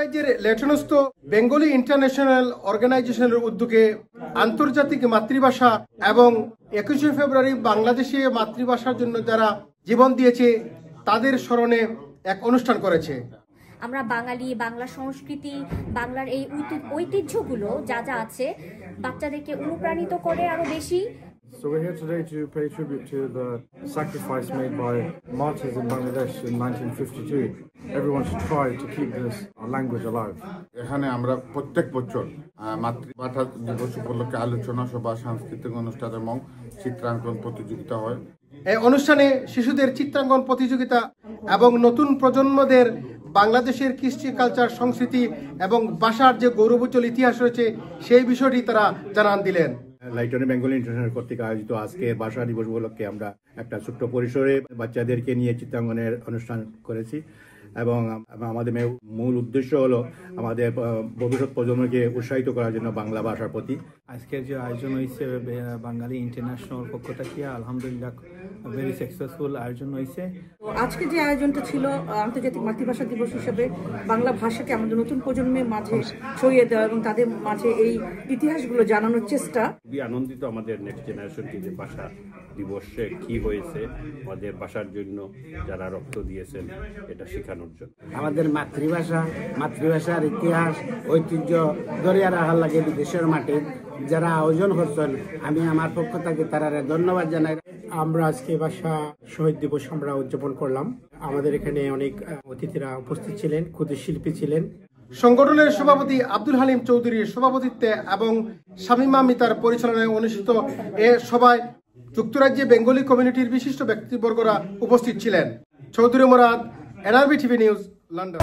যুক্তরাজ্যের লেটনস্থ Bengali international অর্গানাইজেশনের উদ্যোগে আন্তর্জাতিক মাতৃভাষা এবং 21শে ফেব্রুয়ারি বাংলাদেশে মাতৃভাষার জন্য যারা জীবন দিয়েছে তাদের স্মরণে এক অনুষ্ঠান করেছে। আমরা বাঙালি, বাংলা সংস্কৃতি, বাংলার এই ঐতিহ্যগুলো যা যা আছে বাচ্চাদেরকে অনুপ্রাণিত করে আরো বেশি। So we're here today to pay tribute to the sacrifice made by martyrs in Bangladesh in 1952. Everyone should try to keep this language alive. এখানে আমরা প্রত্যেক বছর মাতৃভাষা দিবস উপলক্ষে আলোচনা সভা, সাংস্কৃতিক অনুষ্ঠান এবং চিত্রাঙ্কন প্রতিযোগিতা হয়। এই অনুষ্ঠানে শিশুদের চিত্রাঙ্কন প্রতিযোগিতা এবং নতুন প্রজন্মদের বাংলাদেশের কৃষ্টি কালচার, সংস্কৃতি এবং ভাষার যে গৌরবোজ্জ্বল ইতিহাস রয়েছে সেই বিষয়টি তারা জানান দিলেন। লাইটনে বেঙ্গলি ইন্টারন্যাশনাল কর্তৃক আয়োজিত আজকে ভাষা দিবস উপলক্ষে আমরা একটা ছোট্ট পরিসরে বাচ্চাদেরকে নিয়ে চিত্রাঙ্কনের অনুষ্ঠান করেছি এবং আমাদের মূল উদ্দেশ্য হলো আমাদের ভবিষ্যৎ প্রজন্মকে উৎসাহিত করার জন্য বাংলা ভাষার প্রতি। আজকের যে আয়োজন হয়েছে বাঙালি ইন্টারন্যাশনাল পক্ষ থেকে আলহামদুলিল্লাহ ভেরি সাকসেসফুল আয়োজন হয়েছে। আজকে যে আয়োজনটা ছিল আন্তর্জাতিক মাতৃভাষা দিবস হিসেবে বাংলা ভাষাকে আমাদের নতুন প্রজন্মের মাঝে ছড়িয়ে দেওয়া এবং তাদের মাঝে এই ইতিহাসগুলো জানানোর চেষ্টা। খুবই আনন্দিত আমাদের নেক্সট জেনারেশনকে যে ভাষা দিবসে কি হয়েছে, আমাদের ভাষার জন্য যারা রক্ত দিয়েছেন এটা শেখানোর জন্য। আমাদের মাতৃভাষার ইতিহাস ঐতিহ্য ধরে রাখার লাগে বিদেশের মাঠে যারা আয়োজন করছেন, আমি আমার পক্ষ থেকে তারা ধন্যবাদ জানাই। আমরা আজকে ভাষা শহীদ দিবস আমরা উদযাপন করলাম। আমাদের এখানে অনেক অতিথিরা উপস্থিত ছিলেন, ক্ষুদ্র শিল্পী ছিলেন। সংগঠনের সভাপতি আব্দুল হালিম চৌধুরীর সভাপতিত্বে এবং শামীমা মিতার পরিচালনায় অনুষ্ঠিত এ সভায় যুক্তরাজ্যে বেঙ্গলি কমিউনিটির বিশিষ্ট ব্যক্তিবর্গরা উপস্থিত ছিলেন। Chowdhury Morad, NRB TV news, London.